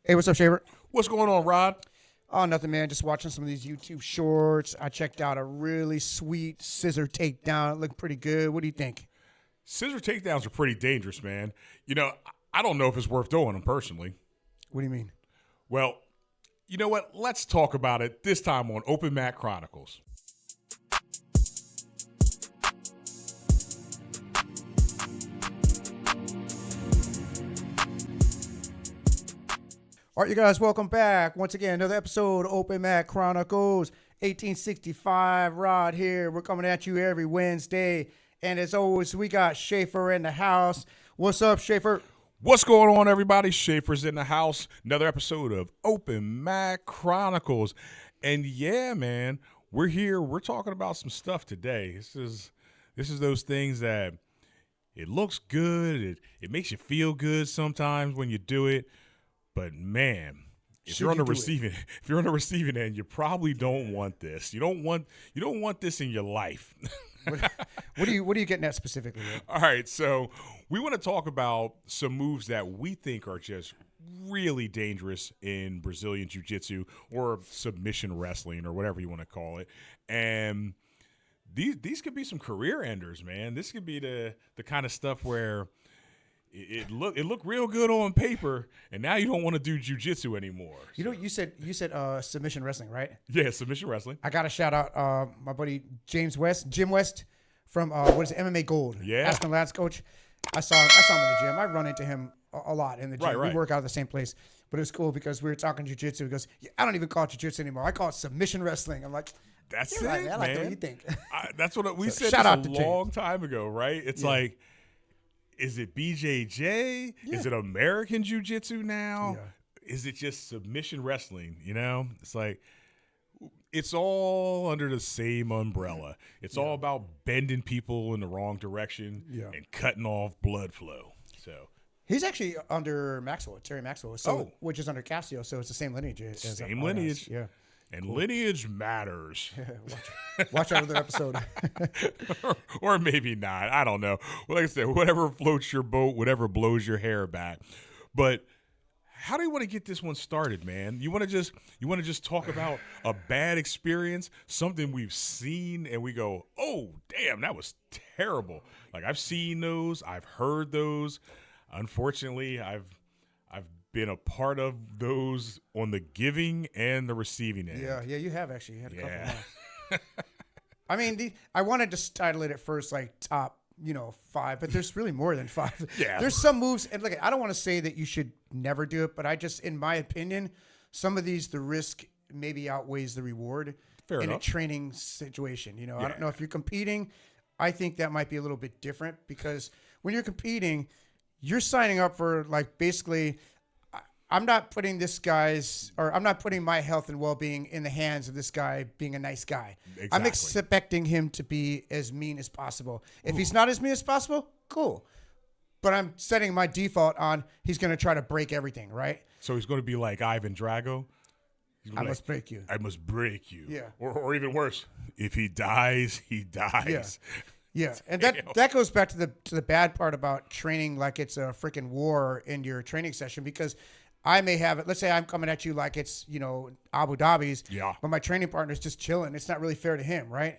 Hey, what's up, Shaver? What's going on, Rod? Oh, nothing, man. Just watching some of these YouTube shorts. I checked out a really sweet scissor takedown. It looked pretty good. What do you think? Scissor takedowns are pretty dangerous, man. You know, I don't know if it's worth doing them personally. What do you mean? Well, you know what? Let's talk about it this time on Open Mat Chronicles. All right, you guys, welcome back. Once again, another episode of Open Mat Chronicles. 1865, Rod here. We're coming at you every Wednesday. And as always, we got Schaefer in the house. What's up, Schaefer? What's going on, everybody? Schaefer's in the house. Another episode of Open Mat Chronicles. And yeah, man, we're here. We're talking about some stuff today. This is those things that it looks good. It makes you feel good sometimes when you do it. But man, if you're on the receiving end, you probably don't want this. You don't want this in your life. What are you getting at specifically? Man? All right, so we want to talk about some moves that we think are just really dangerous in Brazilian Jiu-Jitsu or submission wrestling or whatever you want to call it. And these could be some career enders, man. This could be the kind of stuff where it looked real good on paper, and now you don't want to do jiu-jitsu anymore. You know, you said submission wrestling, right? Yeah, submission wrestling. I got to shout out my buddy Jim West from MMA Gold. Yeah, Aspen Lads coach. I saw him in the gym. I run into him a lot in the gym. Right. We work out at the same place, but it was cool because we were talking jiu-jitsu. He goes, yeah, I don't even call it jiu-jitsu anymore. I call it submission wrestling. I'm like, that's it, right, man. I like man. What you think? That's what we said shout out a to long time ago, right? It's like, is it BJJ? Yeah. Is it American Jiu-Jitsu now? Yeah. Is it just submission wrestling? You know, it's like it's all under the same umbrella. It's all about bending people in the wrong direction and cutting off blood flow. So he's actually under Maxwell, Terry Maxwell, which is under Casio, so it's the same lineage. Same lineage. Yeah. And lineage matters. Watch out other episode. or maybe not. I don't know. Well, like I said, whatever floats your boat, whatever blows your hair back. But how do you want to get this one started, man? You want to just talk about a bad experience, something we've seen, and we go, oh, damn, that was terrible. Like, I've seen those. I've heard those. Unfortunately, I've been a part of those on the giving and the receiving end. Yeah, you have actually. You had a couple. I mean, I wanted to title it at first like top, 5, but there's really more than 5. Yeah. There's some moves, and look, I don't want to say that you should never do it, but I just, in my opinion, some of these, the risk maybe outweighs the reward in a training situation. I don't know if you're competing. I think that might be a little bit different because when you're competing, you're signing up for like basically – I'm not putting my health and well-being in the hands of this guy being a nice guy. Exactly. I'm expecting him to be as mean as possible. If he's not as mean as possible, cool. But I'm setting my default on he's going to try to break everything, right? So he's going to be like Ivan Drago. Must break you. I must break you. Yeah. Or even worse, if he dies, he dies. Yeah, and that goes back to the bad part about training like it's a freaking war in your training session because I may have it. Let's say I'm coming at you like it's Abu Dhabi's. Yeah. But my training partner's just chilling. It's not really fair to him, right?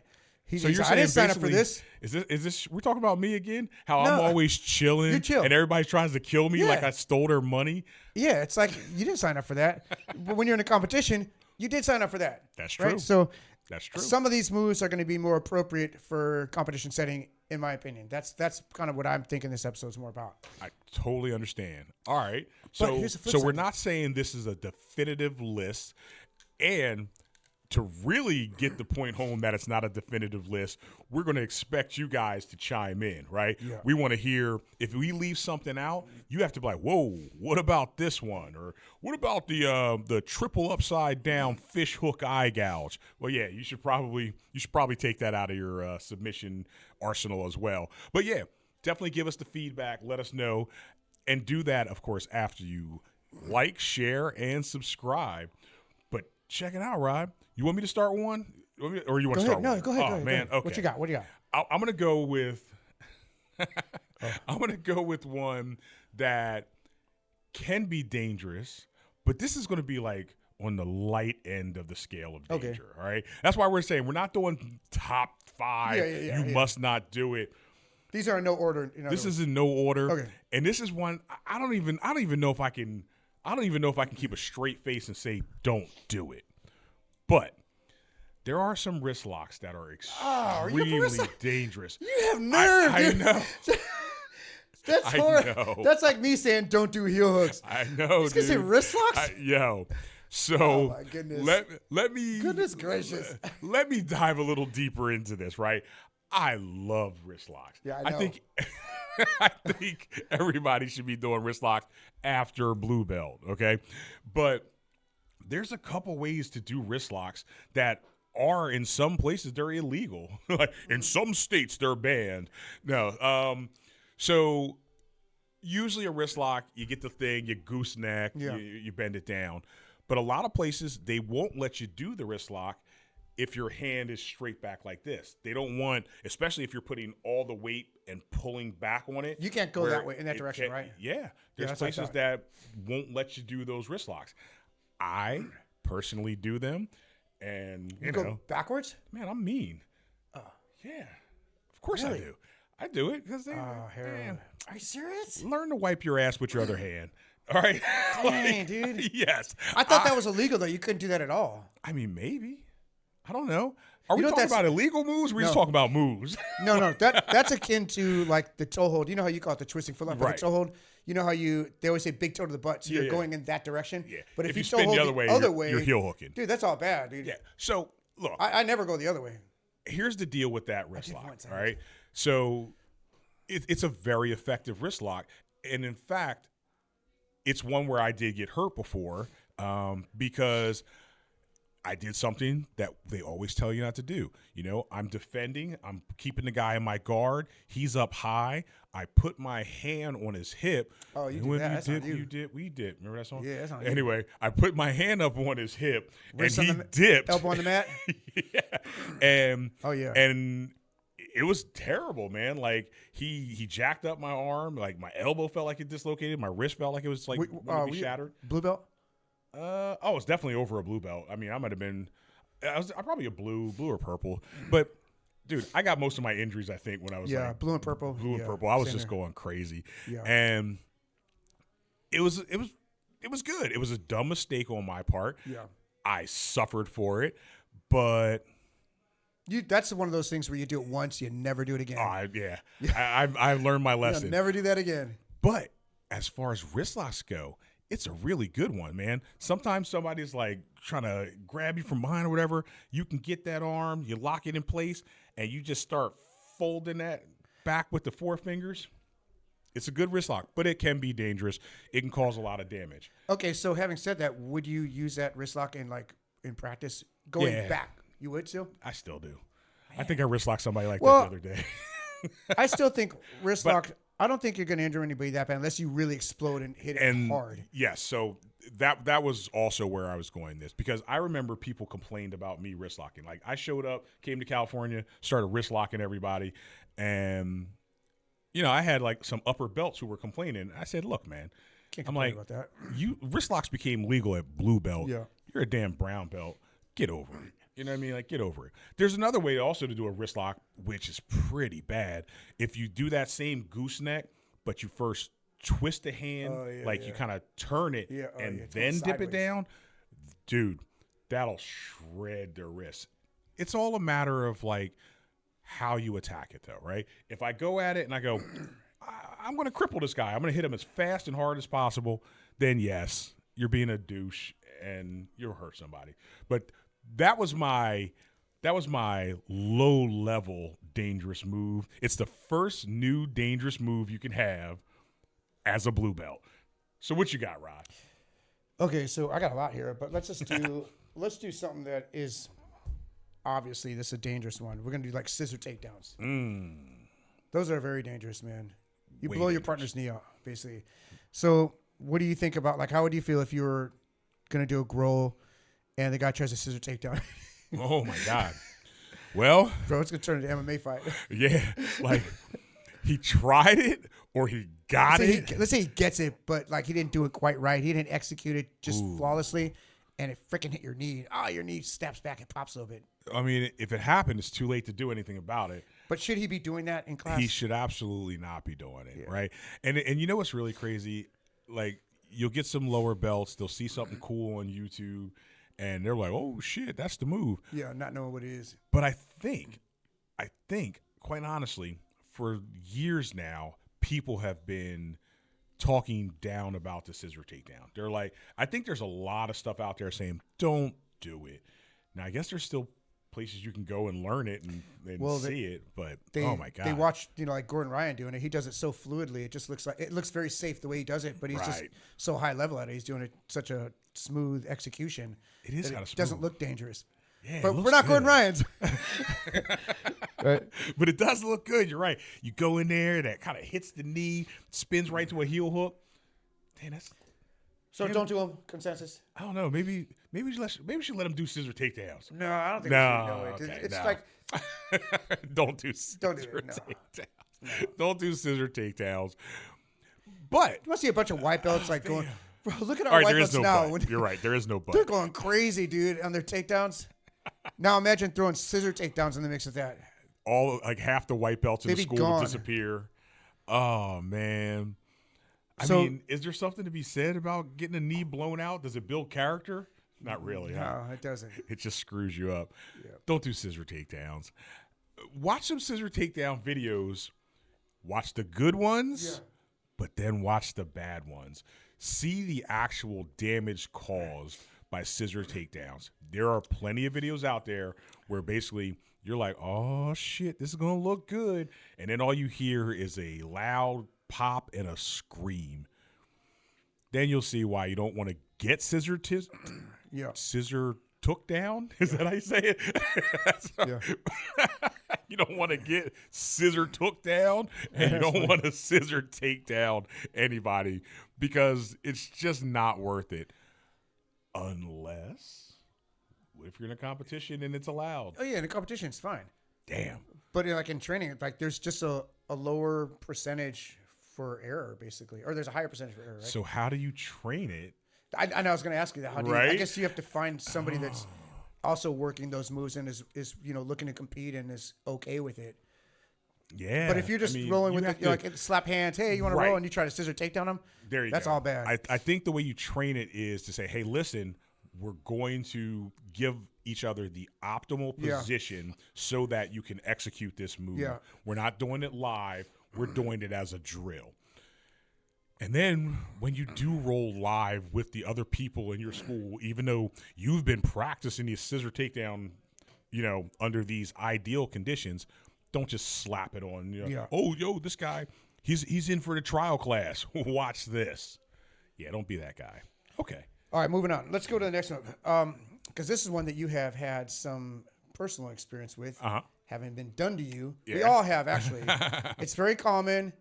So you're saying I didn't sign up for this. Is this? We're talking about me again? How I'm always chilling. You're chill. And everybody tries to kill me like I stole their money. Yeah, it's like you didn't sign up for that. But when you're in a competition, you did sign up for that. That's true. Right? So that's true. Some of these moves are going to be more appropriate for competition setting, in my opinion. That's kind of what I'm thinking this episode is more about. I totally understand. All right. But So we're not saying this is a definitive list. And to really get the point home that it's not a definitive list, we're going to expect you guys to chime in, right? Yeah. We want to hear, if we leave something out, you have to be like, whoa, what about this one? Or what about the triple upside down fish hook eye gouge? Well, yeah, you should probably take that out of your submission arsenal as well. But yeah, definitely give us the feedback. Let us know. And do that, of course, after you like, share, and subscribe. But check it out, Rod. You want me to start one? Or you want to start one? No, go ahead. Oh, go ahead, man. go ahead. Okay. What you got? I'm going to go with I'm going to go with one that can be dangerous, but this is going to be like on the light end of the scale of danger. All right, that's why we're saying we're not doing top 5. You must not do it. These are in no order. This is in no order. Okay. And this is one I don't even know if I can keep a straight face and say don't do it. But there are some wrist locks that are extremely dangerous. You have nerve. I know. That's hard. That's like me saying don't do heel hooks. I know. He's gonna say wrist locks. So oh my goodness. Let me goodness gracious. Let me dive a little deeper into this, right? I love wrist locks. Yeah, I know. I think everybody should be doing wrist locks after blue belt, okay? But there's a couple ways to do wrist locks that are in some places they're illegal. Like in some states they're banned. No. So usually a wrist lock, you get the thing, you gooseneck, you bend it down. But a lot of places they won't let you do the wrist lock if your hand is straight back like this. They don't want, especially if you're putting all the weight and pulling back on it. You can't go that way in that direction, right? Yeah. There's places that won't let you do those wrist locks. I personally do them, and you know, go backwards. Man, I'm mean. Yeah, of course I do. I do it because are you serious? Learn to wipe your ass with your other hand. All right. Dang, dude. Yes. I thought that was illegal though. You couldn't do that at all. I mean, maybe. I don't know. Are we talking about illegal moves? Or are we just talking about moves? No. That's akin to like the toe hold. You know how you call it the twisting foot lock, right? The toe hold. You know how they always say big toe to the butt, so you're going in that direction. Yeah. But if you spin the other way, you're heel hooking. Dude, that's all bad, dude. Yeah. So look, I never go the other way. Here's the deal with that wrist lock. All right. So it's a very effective wrist lock, and in fact, it's one where I did get hurt before because I did something that they always tell you not to do. You know, I'm defending. I'm keeping the guy in my guard. He's up high. I put my hand on his hip. Oh, you did that. That's not you. You did. We did. Remember that song? Yeah, that's not you. Anyway, I put my hand up on his hip, Wrist and he dipped. Elbow on the mat? Yeah. And, and it was terrible, man. Like, he jacked up my arm. Like, my elbow felt like it dislocated. My wrist felt like it was, like, shattered. Blue belt? It's definitely over a blue belt. I mean, I might have been I'm probably a blue or purple. But, dude, I got most of my injuries, I think, when I was blue and purple. Blue and purple. I was just going crazy. Yeah. And it was good. It was a dumb mistake on my part. Yeah. I suffered for it, but that's one of those things where you do it once, you never do it again. I've learned my lesson. You'll never do that again. But as far as wrist locks go, it's a really good one, man. Sometimes somebody's like trying to grab you from behind or whatever. You can get that arm, you lock it in place, and you just start folding that back with the four fingers. It's a good wrist lock, but it can be dangerous. It can cause a lot of damage. Okay, so having said that, would you use that wrist lock in practice going back? You would still? I still do. Man. I think I wrist locked somebody like that the other day. I still think wrist lock. I don't think you're going to injure anybody that bad unless you really explode and hit it hard. Yes, so that was also where I was going this, because I remember people complained about me wrist locking. Like, I showed up, came to California, started wrist locking everybody, and you know, I had like some upper belts who were complaining. I said, "Look, man, can't complain about that. You wrist locks became legal at blue belt. Yeah. You're a damn brown belt. Get over it." You know what I mean? Like, get over it. There's another way also to do a wrist lock, which is pretty bad. If you do that same gooseneck, but you first twist the hand, you kind of turn it and then dip it down, dude, that'll shred their wrist. It's all a matter of, like, how you attack it, though, right? If I go at it and I go, I'm going to cripple this guy, I'm going to hit him as fast and hard as possible, then yes, you're being a douche and you'll hurt somebody. But that was my low-level dangerous move. It's the first new dangerous move you can have as a blue belt. So what you got, Rod? Okay, so I got a lot here, but let's just do something that is obviously this is a dangerous one. We're gonna do like scissor takedowns. Those are very dangerous, man. You blow your partner's knee out, basically. So what do you think about, like, how would you feel if you were gonna do a growl and the guy tries a scissor takedown? Oh my God. Well, bro, it's gonna turn into an MMA fight. Yeah, like, he tried it Or he got it. Let's say he gets it, but like he didn't do it quite right. He didn't execute it just flawlessly, and it freaking hit your knee. Oh, your knee snaps back and pops a little bit. I mean, if it happened, it's too late to do anything about it. But should he be doing that in class? He should absolutely not be doing it, right? And you know what's really crazy? Like, you'll get some lower belts. They'll see something cool on YouTube, and they're like, oh, shit, that's the move. Yeah, not knowing what it is. But I think, quite honestly, for years now, people have been talking down about the scissor takedown. They're like, I think there's a lot of stuff out there saying, don't do it. Now, I guess there's still places you can go and learn it and see it, but oh my God. They watched, like Gordon Ryan doing it. He does it so fluidly. It just looks very safe the way he does it, but he's just so high level at it. He's doing it such a smooth execution. It is kind of smooth. Doesn't look dangerous. Yeah, but we're not good. Gordon Ryans. Right. But it does look good. You're right. You go in there, that kind of hits the knee, spins right to a heel hook. Damn, that's. So don't do them. Consensus. I don't know. Maybe we should let him do scissor takedowns. No, I don't think we should. Okay, it's like don't do scissor takedowns. No. Don't do scissor takedowns. But you must see a bunch of white belts like going. Bro, look at our all right, white there is belts no now. But. You're right. There is no but. They're going crazy, dude, on their takedowns. Now imagine throwing scissor takedowns in the mix with that. All like half the white belts in the school gone. will disappear. Oh man. I mean, is there something to be said about getting a knee blown out? Does it build character? Not really. No, it doesn't. It just screws you up. Yeah. Don't do scissor takedowns. Watch some scissor takedown videos. Watch the good ones, but then watch the bad ones. See the actual damage caused by scissor takedowns. There are plenty of videos out there where basically you're like, oh, shit, this is going to look good. And then all you hear is a loud pop and a scream. Then you'll see why you don't want to get scissor took down. Is that how you say it? You don't want to get scissor took down, and you don't want to scissor take down anybody because it's just not worth it. Unless, what if you're in a competition and it's allowed? Oh yeah, in a competition it's fine. Damn. But like in training, like there's just a lower percentage for error, basically, or there's a higher percentage for error. Right? So how do you train it? I know I was going to ask you that. How do you, right? I guess you have to find somebody that's also working those moves and is looking to compete and is okay with it. Yeah. But if you're just rolling with it, like slap hands, hey, you want to roll, and you try to scissor takedown them, that's all bad. I think the way you train it is to say, hey, listen, we're going to give each other the optimal position so that you can execute this move. Yeah. We're not doing it live. We're doing it as a drill. And then when you do roll live with the other people in your school, even though you've been practicing the scissor takedown, under these ideal conditions, don't just slap it on. Oh, yo, this guy, he's in for the trial class. Watch this. Yeah, don't be that guy. Okay. All right, moving on. Let's go to the next one. Because this is one that you have had some personal experience with, having been done to you. Yeah. We all have, actually. It's very common.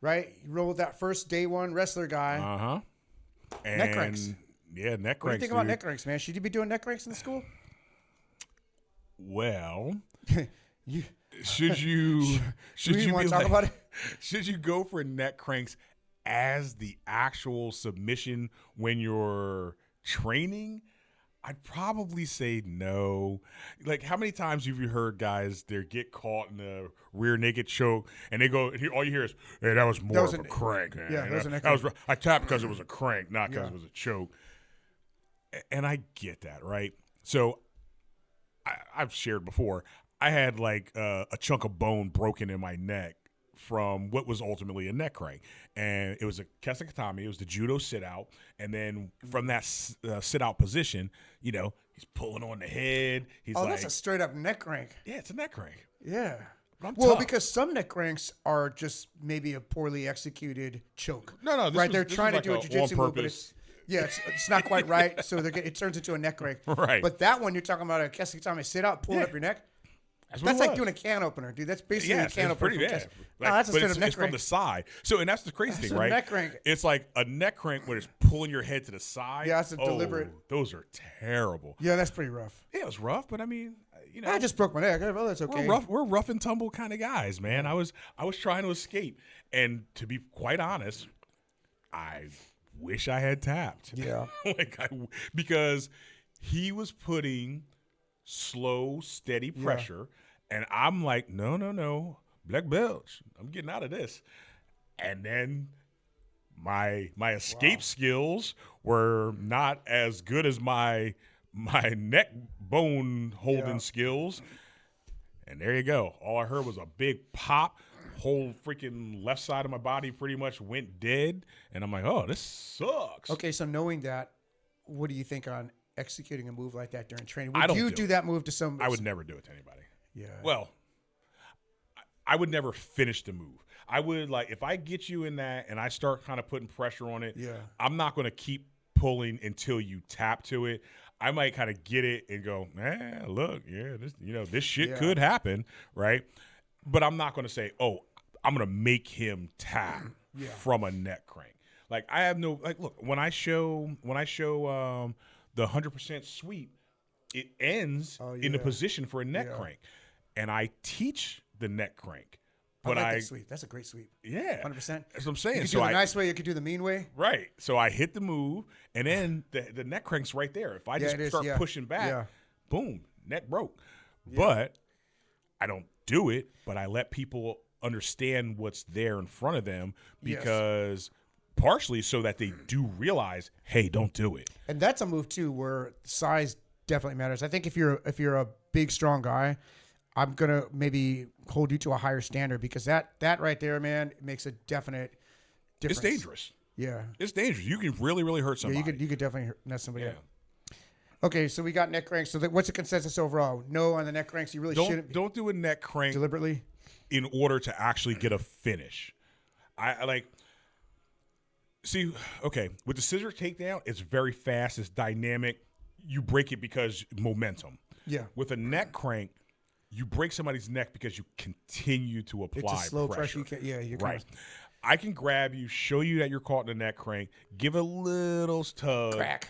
Right? You roll with that first day one wrestler guy. Neck cranks. Yeah, neck cranks. What do you think about neck cranks, man? Should you be doing neck cranks in the school? Well, should you want to talk about it? Should you go for neck cranks as the actual submission when you're training? I'd probably say no. Like, how many times have you heard guys get caught in a rear naked choke and they go, all you hear is, "Hey, that was more of a crank." Man. Yeah, that was I tapped because it was a crank, not because it was a choke. And I get that, right? So I've shared before. I had like a chunk of bone broken in my neck from what was ultimately a neck crank. And it was a kesekatami. It was the judo sit-out. And then from that sit-out position, he's pulling on the head. He's that's a straight-up neck crank. Yeah, it's a neck crank. Yeah. Well, tough. Because some neck cranks are just maybe a poorly executed choke. No. They're trying to do a jiu-jitsu move, but it's not quite right, so it turns into a neck crank. Right. But that one, you're talking about a kesekatami sit-out, pulling up your neck. That's like doing a can opener, dude. That's basically a can opener. Pretty bad. That's a straight up neck it's from the side. So, and that's the crazy thing, right? Neck crank. It's like a neck crank where it's pulling your head to the side. Yeah, that's a deliberate. Those are terrible. Yeah, that's pretty rough. Yeah, it was rough, but I mean, I just broke my neck. Oh, that's okay. We're rough and tumble kind of guys, man. I was trying to escape, and to be quite honest, I wish I had tapped. Yeah, because he was putting slow, steady pressure, and I'm like, no, black belt. I'm getting out of this, and then my escape skills were not as good as my neck bone holding skills. And there you go. All I heard was a big pop. Whole freaking left side of my body pretty much went dead. And I'm like, oh, this sucks. Okay, so knowing that, what do you think on executing a move like that during training? Would you do that move to somebody? I would never do it to anybody. Yeah. Well, I would never finish the move. I would, like, if I get you in that and I start kind of putting pressure on it, I'm not going to keep pulling until you tap to it. I might kind of get it and go, look, this shit could happen, right? But I'm not going to say, oh, I'm going to make him tap from a neck crank. Like, I have no, like, look, when I show the 100% sweep, it ends in the position for a neck crank. And I teach the neck crank. But I like that sweep. That's a great sweep. Yeah. 100%. That's what I'm saying. You could do the nice way. You could do the mean way. Right. So I hit the move, and then the neck crank's right there. If I just start pushing back, boom, neck broke. Yeah. But I don't do it, but I let people understand what's there in front of them because partially so that they do realize, hey, don't do it. And that's a move, too, where size definitely matters. I think if you're a big, strong guy, I'm going to maybe hold you to a higher standard because that right there, man, makes a definite difference. It's dangerous. Yeah. It's dangerous. You can really, really hurt somebody. Yeah, you could definitely mess somebody up. Okay, so we got neck cranks. So what's the consensus overall? No on the neck cranks. You really shouldn't. Don't do a neck crank deliberately in order to actually get a finish. I like – see, okay, with the scissor takedown, it's very fast. It's dynamic. You break it because momentum. Yeah. With a neck crank, you break somebody's neck because you continue to apply it's a slow pressure. You're right. I can grab you, show you that you're caught in the neck crank, give a little tug. Crack.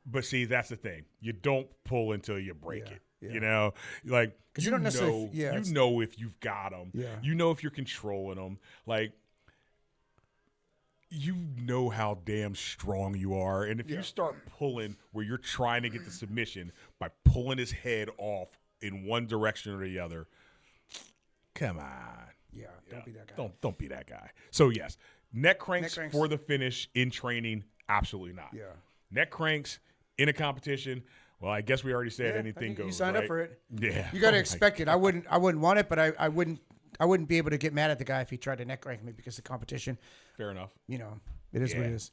But see, that's the thing. You don't pull until you break it. Yeah. You know, like you don't necessarily. You know if you've got them. Yeah. You know if you're controlling them. Like you know how damn strong you are, and if you start pulling where you're trying to get the submission by pulling his head off in one direction or the other, come on. Yeah, don't be that guy. Don't be that guy. So yes, neck cranks for the finish in training, absolutely not. Yeah. Neck cranks in a competition. Well, I guess we already said anything goes. You signed up for it. Yeah. You got to expect it. I wouldn't want it, but I wouldn't be able to get mad at the guy if he tried to neck crank me because of the competition. Fair enough. You know, it is what it is.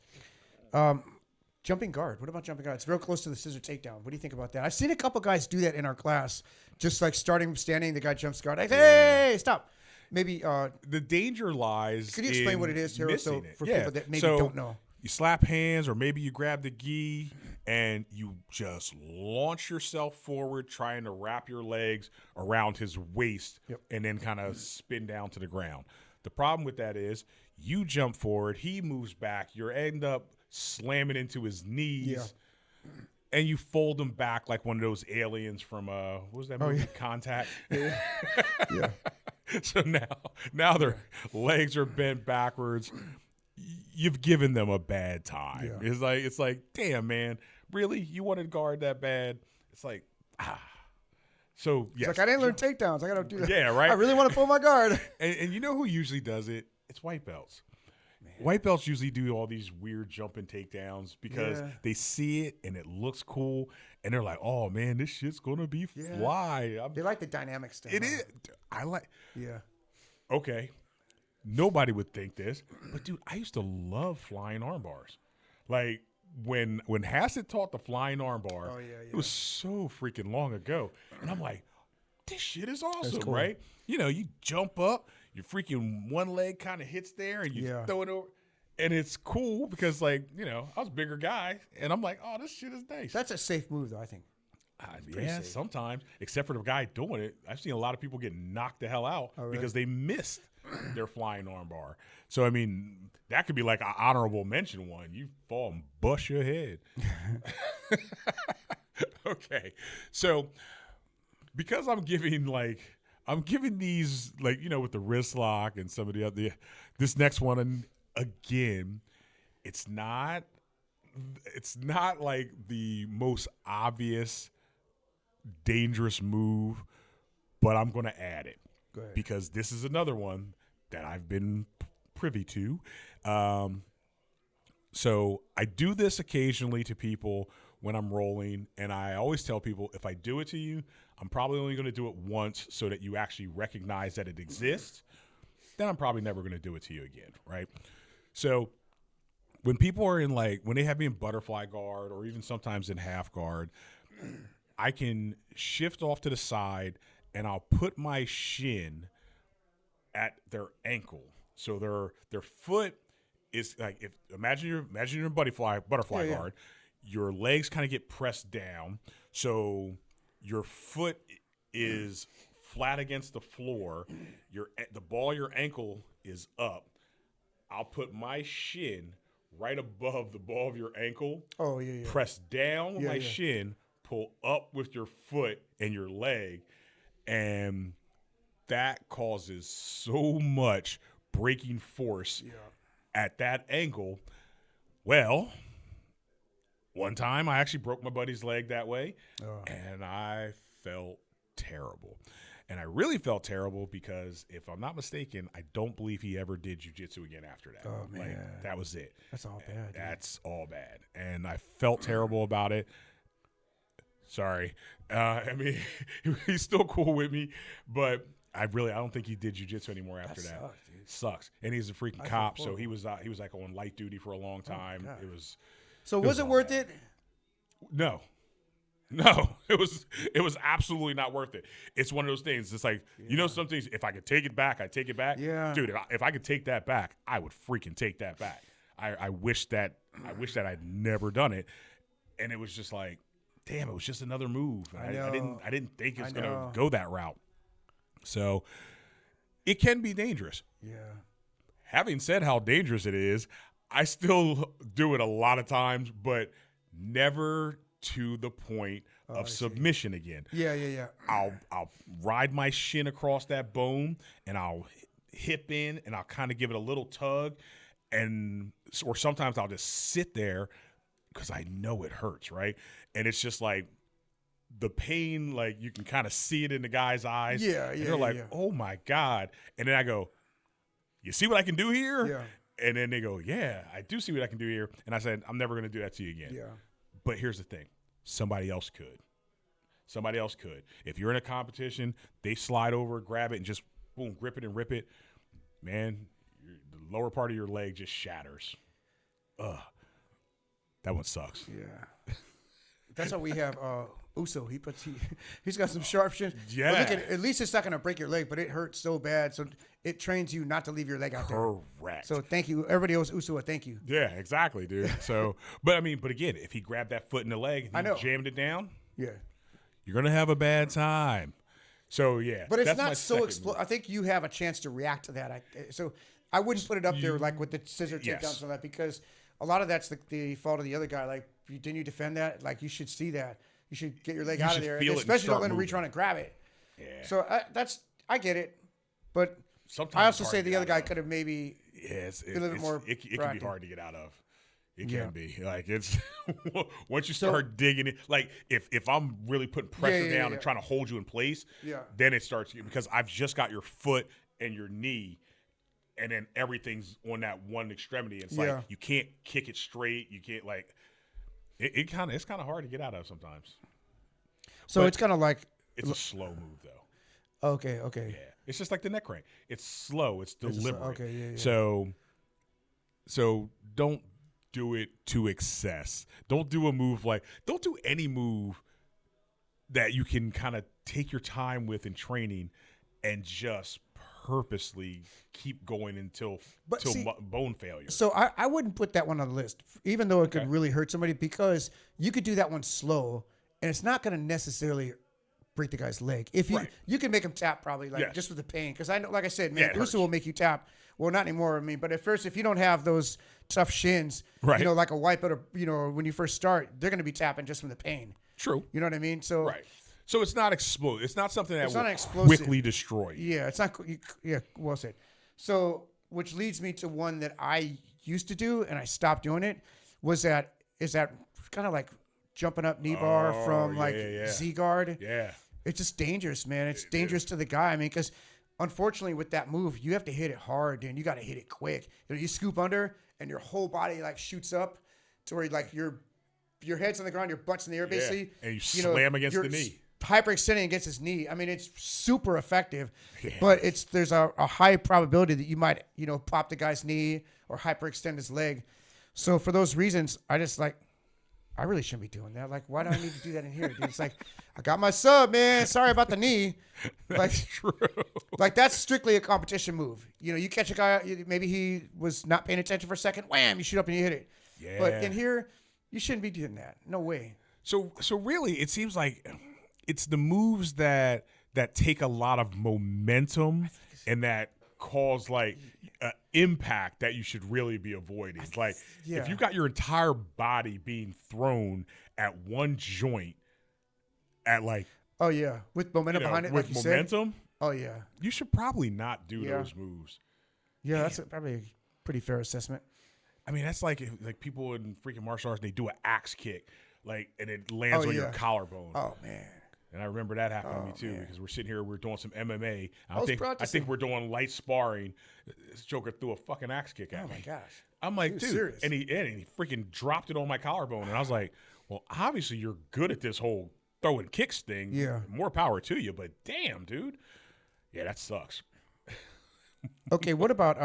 Jumping guard. What about jumping guard? It's real close to the scissor takedown. What do you think about that? I've seen a couple guys do that in our class. Just like starting standing, the guy jumps guard. Like, hey, stop. Maybe the danger lies. Could you explain what it is, Hero? So for people that maybe don't know. You slap hands, or maybe you grab the gi and you just launch yourself forward, trying to wrap your legs around his waist and then kind of spin down to the ground. The problem with that is you jump forward, he moves back, you end up slamming into his knees, and you fold him back like one of those aliens from what was that movie? Contact. Yeah. So now their legs are bent backwards. You've given them a bad time. Yeah. It's like, damn, man, really? You wanted to guard that bad? It's like, So yes, it's like I didn't learn takedowns. I got to do that. Yeah, right. I really want to pull my guard. And you know who usually does it? It's white belts. Man. White belts usually do all these weird jumping takedowns because they see it and it looks cool, and they're like, "Oh man, this shit's gonna be fly." They like the dynamic stuff. It is. I like. Yeah. Okay. Nobody would think this, but dude, I used to love flying arm bars. Like when Hassett taught the flying arm bar, it was so freaking long ago, and I'm like, this shit is awesome, cool. Right? You know, you jump up, your freaking one leg kind of hits there, and you throw it over, and it's cool because, like, you know, I was a bigger guy, and I'm like, oh, this shit is nice. That's a safe move, though, I think. Yeah, safe. Sometimes, except for the guy doing it. I've seen a lot of people get knocked the hell out because they missed their flying arm bar. So, I mean, that could be like an honorable mention one. You fall and bust your head. Okay. So, because I'm giving these, like, you know, with the wrist lock and some of the other, this next one, and again, it's not like the most obvious dangerous move, but I'm going to add it because this is another one that I've been privy to. So I do this occasionally to people when I'm rolling, and I always tell people, if I do it to you, I'm probably only going to do it once so that you actually recognize that it exists. Then I'm probably never going to do it to you again, right? So when people are in, like, when they have me in butterfly guard or even sometimes in half guard, I can shift off to the side and I'll put my shin at their ankle. So their foot is like, imagine you're in butterfly guard. Your legs kind of get pressed down. So your foot is flat against the floor. The ball of your ankle is up. I'll put my shin right above the ball of your ankle. Oh, yeah. Press down with my shin, pull up with your foot and your leg, and that causes so much braking force at that angle. Well, one time I actually broke my buddy's leg that way, and I felt terrible. And I really felt terrible because, if I'm not mistaken, I don't believe he ever did jiu-jitsu again after that. Oh, man. Like, that was it. That's all bad. That's all bad. And I felt terrible about it. Sorry. I mean, he's still cool with me, but I don't think he did jiu-jitsu anymore after that. Sucks, dude. Sucks. And he's a freaking cop, so he was like on light duty for a long time. God. It was it worth it? No, it was absolutely not worth it. It's one of those things. It's like, you know, some things, if I could take it back, I take it back. Yeah. Dude, if I could take that back, I would freaking take that back. I wish that I'd never done it. And it was just like, damn, it was just another move. I didn't think it was going to go that route. So it can be dangerous. Yeah. Having said how dangerous it is, I still do it a lot of times, but never to the point of submission again. Yeah. I'll ride my shin across that bone, and I'll hip in, and I'll kind of give it a little tug, or sometimes I'll just sit there because I know it hurts, right? And it's just like the pain, like you can kind of see it in the guy's eyes. Yeah. And they're like, oh my God. And then I go, you see what I can do here? Yeah. And then they go, yeah, I do see what I can do here. And I said, I'm never going to do that to you again. Yeah. But here's the thing. Somebody else could. If you're in a competition, they slide over, grab it, and just, boom, grip it and rip it. Man, the lower part of your leg just shatters. Ugh. That one sucks. Yeah. That's how we have Uso. He's got some sharp shins. Yeah. At least it's not going to break your leg, but it hurts so bad. So it trains you not to leave your leg out there. Correct. So thank you. Everybody owes Uso a thank you. Yeah, exactly, dude. So, but again, if he grabbed that foot in the leg and he jammed it down, you're going to have a bad time. So, yeah. But it's not so explosive. I think you have a chance to react to that. So I wouldn't put it up there like with the scissor takedowns and that, because a lot of that's the fault of the other guy. Like, didn't you defend that? Like, you should see that. You should get your leg out of there. Especially don't let him reach around and grab it. Yeah. So I get it. But sometimes I also say the other guy could have maybe been a little bit more it can be hard to get out of. It can be. Like, it's once you start digging it, like if I'm really putting pressure down and trying to hold you in place, then it starts, because I've just got your foot and your knee, and then everything's on that one extremity. It's like you can't kick it straight. You can't, like, it's kind of hard to get out of sometimes. So but it's kind of like it's a slow move though. Okay. Yeah, it's just like the neck crank. It's slow. It's deliberate. Yeah. So don't do it to excess. Don't do don't do any move that you can kind of take your time with in training and just purposely keep going until bone failure. So I wouldn't put that one on the list, even though it could really hurt somebody, because you could do that one slow and it's not going to necessarily break the guy's leg. If you can make him tap probably, just with the pain, because I know, like I said, man, Uso will make you tap. Well, not anymore. I mean, but at first, if you don't have those tough shins, like a wipeout, or when you first start, they're going to be tapping just from the pain. True. You know what I mean? So So it's not explosive. It's not something that It's not will explosive. quickly destroy you. Yeah, it's not. Yeah, well said. So, which leads me to one that I used to do and I stopped doing it. Is that kind of like jumping up knee bar from Z guard? Yeah. It's just dangerous, man. It's dangerous to the guy. I mean, because unfortunately with that move, you have to hit it hard, dude. You got to hit it quick. You scoop under and your whole body like shoots up to where like your head's on the ground, your butt's in the air, basically. And you slam against the knee. Hyperextending against his knee. I mean, it's super effective, but there's a high probability that you might, pop the guy's knee or hyperextend his leg. So for those reasons, I really shouldn't be doing that. Like, why do I need to do that in here? Dude? It's like, I got my sub, man. Sorry about the knee. That's true. Like, that's strictly a competition move. You catch a guy, maybe he was not paying attention for a second. Wham, you shoot up and you hit it. Yeah. But in here, you shouldn't be doing that. No way. So really, it seems like it's the moves that take a lot of momentum and that cause like impact that you should really be avoiding. Like if you got your entire body being thrown at one joint at like with momentum behind it, with like you momentum. Said. You should probably not do those moves. Yeah, that's probably a pretty fair assessment. I mean, that's like people in freaking martial arts, they do an axe kick, and it lands on your collarbone. Oh man. And I remember that happened to me too, because we're sitting here, we're doing some MMA. I think we're doing light sparring. This Joker threw a fucking axe kick at me. Oh my gosh! I'm like, dude, serious. and he freaking dropped it on my collarbone, and I was like, well, obviously you're good at this whole throwing kicks thing. Yeah, more power to you, but damn, dude, yeah, that sucks. Okay, what about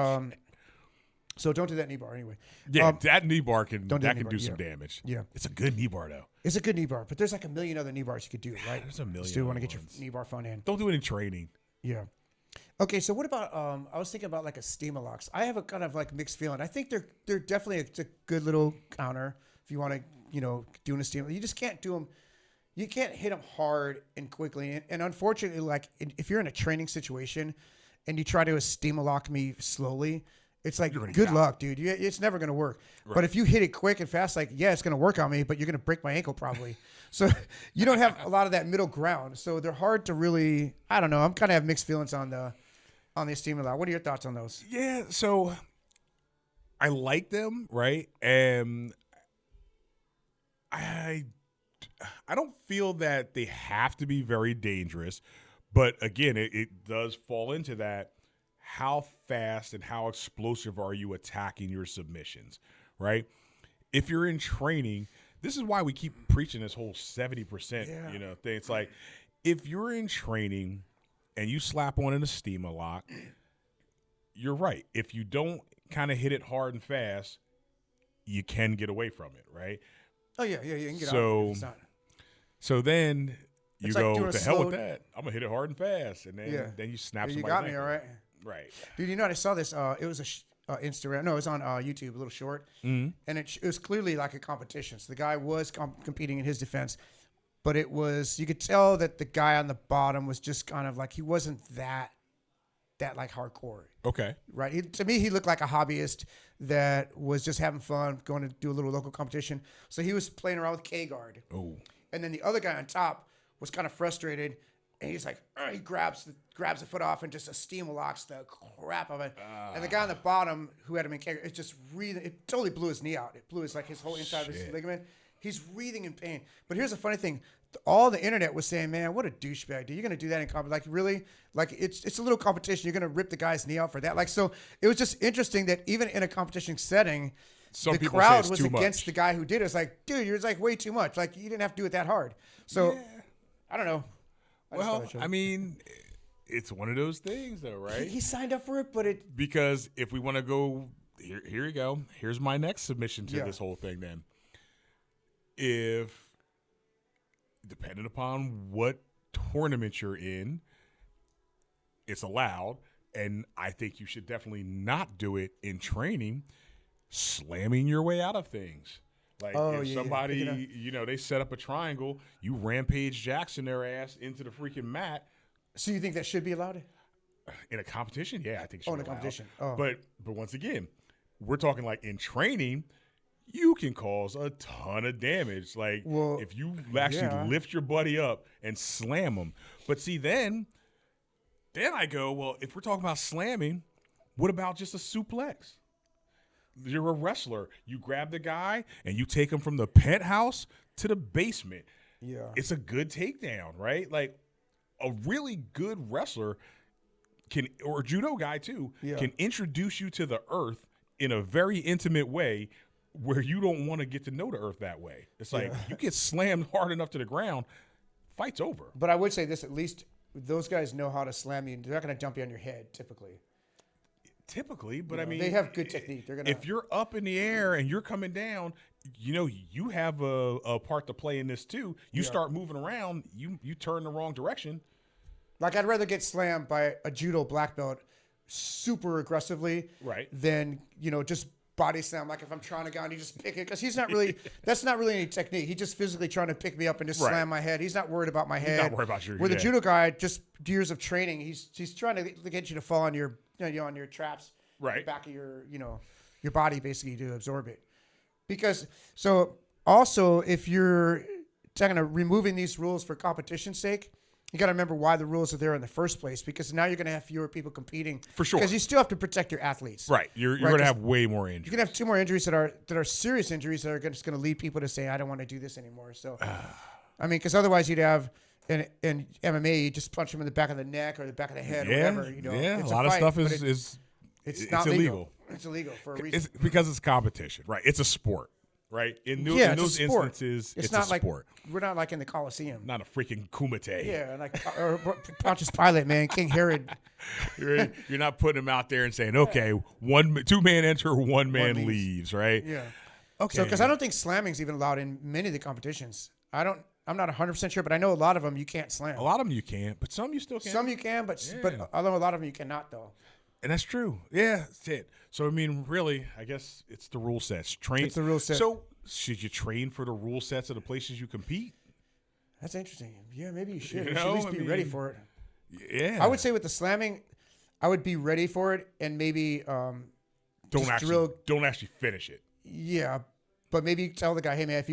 So don't do that knee bar anyway. Yeah, that knee bar can do some damage. Yeah, it's a good knee bar though. It's a good knee bar, but there's like a million other knee bars you could do, right? There's a million. Still want to get your knee bar fun in. Don't do it in training. Yeah. Okay, so what about I was thinking about like a steamer locks. I have a kind of like mixed feeling. I think they're definitely a good little counter if you want to doing a steamer. You just can't do them. You can't hit them hard and quickly. And unfortunately, like if you're in a training situation and you try to steamer lock me slowly, it's like, good luck, dude. It's never going to work. Right. But if you hit it quick and fast, like, it's going to work on me, but you're going to break my ankle probably. So you don't have a lot of that middle ground. So they're hard to really, I don't know. I'm kind of have mixed feelings on the steamer lock. What are your thoughts on those? Yeah, so I like them, right? And I don't feel that they have to be very dangerous. But again, it does fall into that. How fast and how explosive are you attacking your submissions, right? If you're in training, this is why we keep preaching this whole 70%, thing. It's like, if you're in training and you slap on in a steamer lock, you're right. If you don't kind of hit it hard and fast, you can get away from it, right? Oh, yeah, you can get out. So then you go, like what the hell with that? I'm going to hit it hard and fast. And then you snap somebody's got me, ankle. all right. Right. Dude, I saw this. It was Instagram. No, it was on YouTube, a little short. Mm-hmm. And it was clearly like a competition. So the guy was competing in his defense. But you could tell that the guy on the bottom was just kind of like, he wasn't that like hardcore. Okay. Right. To me, he looked like a hobbyist that was just having fun, going to do a little local competition. So he was playing around with K-guard. Oh. And then the other guy on top was kind of frustrated. And he's like, he grabs the foot off and just steamer locks the crap of it. And the guy on the bottom who had him in K-guard, it totally blew his knee out. It blew his whole inside of his ligament. He's wreathing in pain. But here's the funny thing. All the internet was saying, man, what a douchebag, dude. You're going to do that in competition. Like, really? Like, it's a little competition. You're going to rip the guy's knee out for that. Like, so it was just interesting that even in a competition setting, the crowd was against the guy who did it. It's like, dude, you're like way too much. Like, you didn't have to do it that hard. So, I don't know. I mean, it's one of those things, though, right? He signed up for it, because if we want to go, here you go. Here's my next submission to this whole thing. Then, if depending upon what tournament you're in, it's allowed, and I think you should definitely not do it in training. Slamming your way out of things. Like if somebody, they set up a triangle, you rampage Jackson their ass into the freaking mat. So you think that should be allowed? In a competition? Yeah, I think it should be in a competition. But once again, we're talking like in training, you can cause a ton of damage. Like if you actually lift your buddy up and slam him. But see, then I go, well, if we're talking about slamming, what about just a suplex? You're a wrestler. You grab the guy and you take him from the penthouse to the basement. Yeah. It's a good takedown, right? Like a really good wrestler or a judo guy too, can introduce you to the earth in a very intimate way where you don't want to get to know the earth that way. It's like you get slammed hard enough to the ground, fight's over. But I would say this, at least those guys know how to slam you. They're not going to dump you on your head typically. But I mean, they have good technique. They're gonna. If you're up in the air and you're coming down, you have a part to play in this too. You start moving around, you turn the wrong direction. Like I'd rather get slammed by a judo black belt super aggressively, than just body slam. Like if I'm trying to go and he just pick it, because he's not really. That's not really any technique. He's just physically trying to pick me up and just slam my head. He's not worried about my head. He's not worried about your. With a judo guy, just years of training, he's trying to get you to fall on your on your traps, the back of your your body basically to absorb it. Because also if you're kind of removing these rules for competition's sake, you got to remember why the rules are there in the first place, because now you're going to have fewer people competing. For sure. Because you still have to protect your athletes. Right. You're going to have way more injuries. You can have 2 more injuries that are serious injuries that are just going to lead people to say, I don't want to do this anymore. So, I mean, because otherwise you'd have in MMA, you just punch them in the back of the neck or the back of the head or whatever. Yeah, it's a lot of stuff it's not illegal. It's illegal for a reason. It's because it's competition, right? It's a sport. Right? In those instances, it's not a sport. We're not like in the Coliseum. Not a freaking Kumite. Yeah, like or Pontius Pilate, man, King Herod. You're not putting him out there and saying, okay, 2 man enter, 1 man leaves, right? Yeah. Okay. So, because I don't think slamming's even allowed in many of the competitions. I'm not 100% sure, but I know a lot of them you can't slam. A lot of them you can, but some you still can. Some you can, but although a lot of them you cannot, though. And that's true. Yeah, that's it. So, I mean, really, I guess it's the rule sets. It's the rule set. So, should you train for the rule sets of the places you compete? That's interesting. Yeah, maybe you should. You should at least be ready for it. Yeah. I would say with the slamming, I would be ready for it and maybe don't actually finish it. Yeah, but maybe tell the guy, hey, man,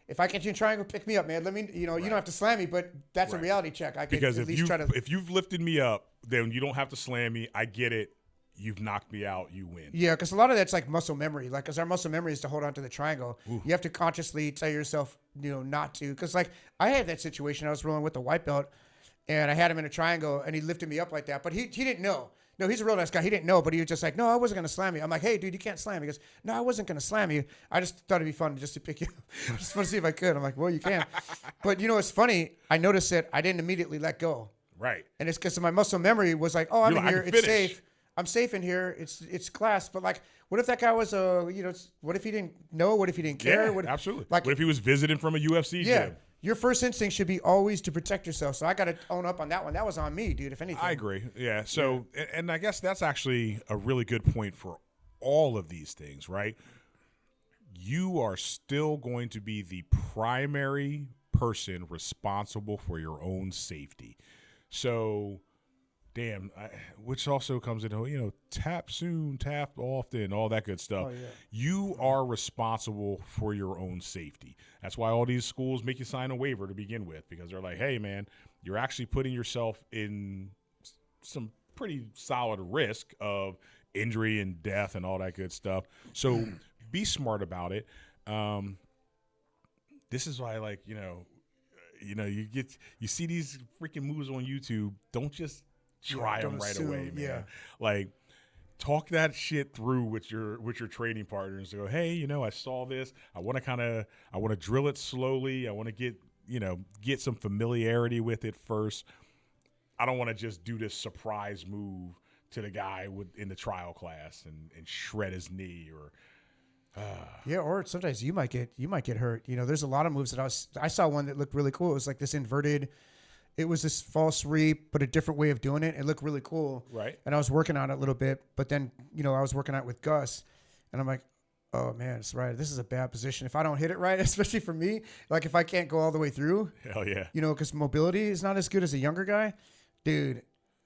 if I catch you in triangle, pick me up, man. Let me, you don't have to slam me, but that's a reality check. I could because at least try to. If you've lifted me up, then you don't have to slam me. I get it. You've knocked me out. You win. Yeah, because a lot of that's like muscle memory. Like, because our muscle memory is to hold on to the triangle. Ooh. You have to consciously tell yourself, not to. Because like I had that situation. I was rolling with the white belt, and I had him in a triangle, and he lifted me up like that. But he didn't know. No, he's a real nice guy. He didn't know, but he was just like, no, I wasn't going to slam you. I'm like, hey, dude, you can't slam me. He goes, no, I wasn't going to slam you. I just thought it'd be fun just to pick you up. Just want to see if I could. I'm like, well, you can. But, it's funny. I noticed that I didn't immediately let go. Right. And it's because my muscle memory was like, oh, I'm in here. It's safe. I'm safe in here. It's class. But, like, what if that guy was, what if he didn't know? What if he didn't care? Yeah, absolutely. Like, what if he was visiting from a UFC gym? Your first instinct should be always to protect yourself. So I got to own up on that one. That was on me, dude, if anything. I agree. Yeah. So, and I guess that's actually a really good point for all of these things, right? You are still going to be the primary person responsible for your own safety. So, which also comes into, tap soon, tap often, all that good stuff. Oh, yeah. You are responsible for your own safety. That's why all these schools make you sign a waiver to begin with, because they're like, hey, man, you're actually putting yourself in some pretty solid risk of injury and death and all that good stuff. So be smart about it. This is why, like, you see these freaking moves on YouTube. Don't just try them right away, man. Yeah. Like, talk that shit through with your training partners. Go, hey, I saw this. I want to drill it slowly. I want to get some familiarity with it first. I don't want to just do this surprise move to the guy in the trial class and shred his knee or. Yeah, or sometimes you might get hurt. There's a lot of moves that I saw one that looked really cool. It was like this inverted. It was this false reap, but a different way of doing it. It looked really cool. Right. And I was working on it a little bit, but then, I was working on it with Gus, and I'm like, oh, man, it's right. This is a bad position. If I don't hit it right, especially for me, like if I can't go all the way through. Hell yeah. Because mobility is not as good as a younger guy. Dude,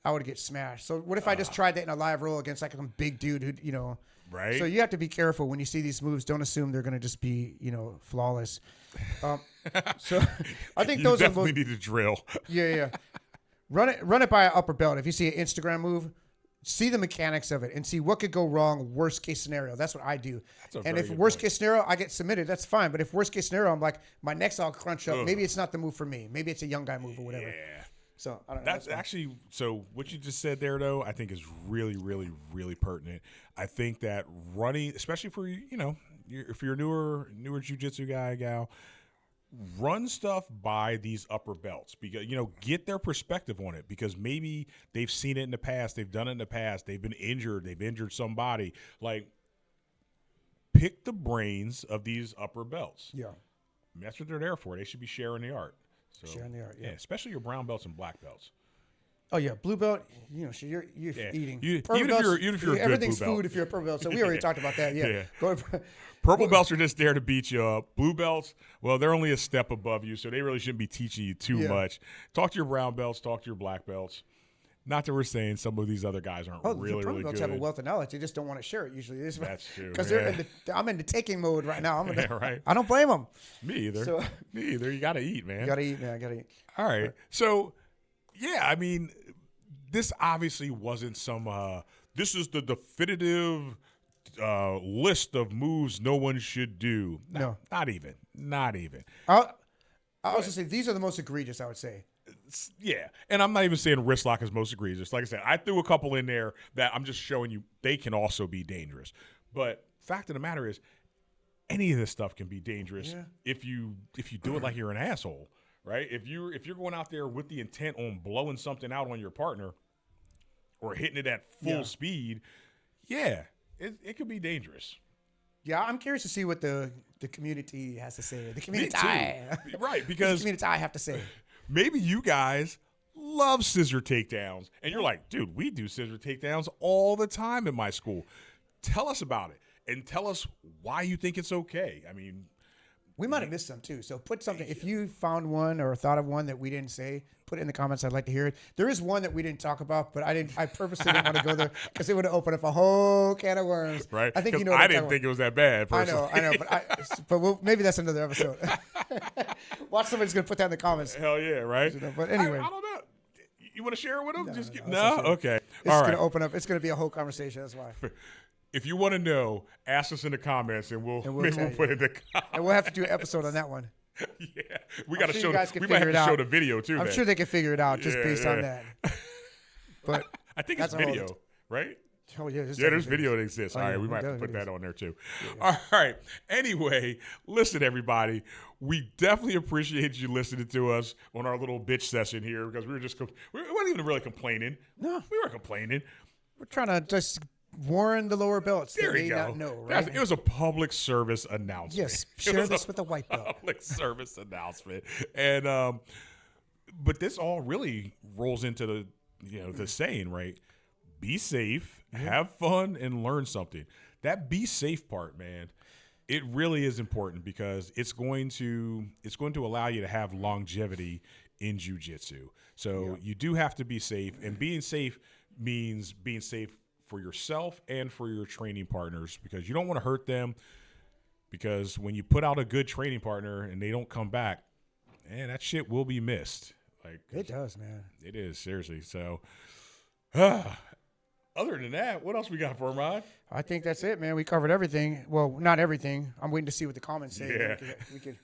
I would get smashed. So what if I just tried that in a live roll against like some big dude who, Right. So you have to be careful when you see these moves. Don't assume they're going to just be, flawless. So I think those definitely are need to drill. Yeah. Run it by an upper belt. If you see an Instagram move, see the mechanics of it and see what could go wrong. Worst case scenario. That's what I do. And if worst case scenario, I get submitted, that's fine. But if worst case scenario, I'm like, my neck's all crunched up. Maybe it's not the move for me. Maybe it's a young guy move or whatever. Yeah. So I don't know. That's actually, so what you just said there, though, I think is really, really, really pertinent. I think that running, especially for, if you're a newer jiu-jitsu guy, gal, run stuff by these upper belts because, get their perspective on it because maybe they've seen it in the past. They've done it in the past. They've been injured. They've injured somebody. Like, pick the brains of these upper belts. Yeah. That's what they're there for. They should be sharing the art. So, sharing the art, yeah. Especially your brown belts and black belts. Oh yeah, blue belt. You're eating. Even if you're a everything's good blue belt. food if you're a purple belt. So we already talked about that. Yeah. Purple belts are just there to beat you up. Blue belts, well, they're only a step above you, so they really shouldn't be teaching you too much. Talk to your brown belts. Talk to your black belts. Not that we're saying some of these other guys aren't really good. Belts have a wealth of knowledge. They just don't want to share it usually. That's true. Because I'm in the taking mode right now. Right. I don't blame them. Me either. Me either. You got to eat, man. You got to eat, man. I got to eat. All right. So, yeah, I mean, this obviously wasn't some this is the definitive list of moves no one should do. No. Not even. I'll also say these are the most egregious, I would say. Yeah, and I'm not even saying wrist lock is most egregious. Like I said, I threw a couple in there that I'm just showing you they can also be dangerous. But fact of the matter is, any of this stuff can be dangerous if you do it like you're an asshole, right? If you're going out there with the intent on blowing something out on your partner or hitting it at full speed, it could be dangerous. Yeah, I'm curious to see what the community has to say. The community, right? Because the community I have to say. Maybe you guys love scissor takedowns, and you're like, dude, we do scissor takedowns all the time in my school. Tell us about it, and tell us why you think it's okay. I mean, we might have missed some too. So put something. If you found one or thought of one that we didn't say, put it in the comments. I'd like to hear it. There is one that we didn't talk about, but I purposely didn't want to go there because it would have opened up a whole can of worms. Right. I think what I didn't think it was that bad. Personally. I know, but maybe that's another episode. Watch, somebody's gonna put that in the comments. Hell yeah, right? But anyway, I don't know. You want to share it with them? No? Okay. It's gonna open up. It's gonna be a whole conversation. That's why. If you want to know, ask us in the comments, and we'll put it in the comments. And we'll have to do an episode on that one. Yeah, we got to show. We might have to show the video too. I'm sure they can figure it out just based on that. But I think it's video, right? Oh yeah, there's video that exists. All right, we might have to put that on there too. Yeah. All right. Anyway, listen, everybody. We definitely appreciate you listening to us on our little bitch session here because we weren't even really complaining. No, we weren't complaining. We're trying to just warn the lower belts. There you go. Not know, right? It was a public service announcement. Yes, share this with a white belt. Public service announcement, and but this all really rolls into the saying, right? Be safe, have fun, and learn something. That be safe part, man, it really is important because it's going to allow you to have longevity in jiu-jitsu. So you do have to be safe, and being safe means being safe for yourself and for your training partners because you don't want to hurt them because when you put out a good training partner and they don't come back, man, that shit will be missed. Like it does, man. It is, seriously. So other than that, what else we got for him, Rod? I think that's it, man. We covered everything. Well, not everything. I'm waiting to see what the comments say. Yeah. We could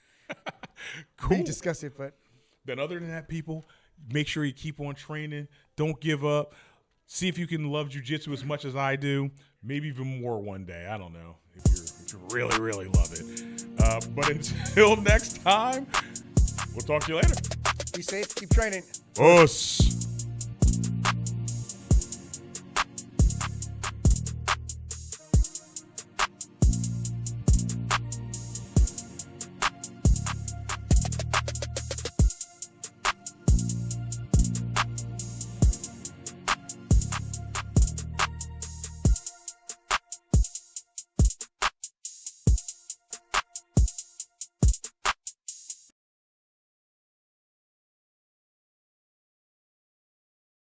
cool. discuss it, but then other than that, people, make sure you keep on training. Don't give up. See if you can love jiu-jitsu as much as I do. Maybe even more one day. I don't know if you really, really love it. But until next time, we'll talk to you later. Be safe. Keep training. Us.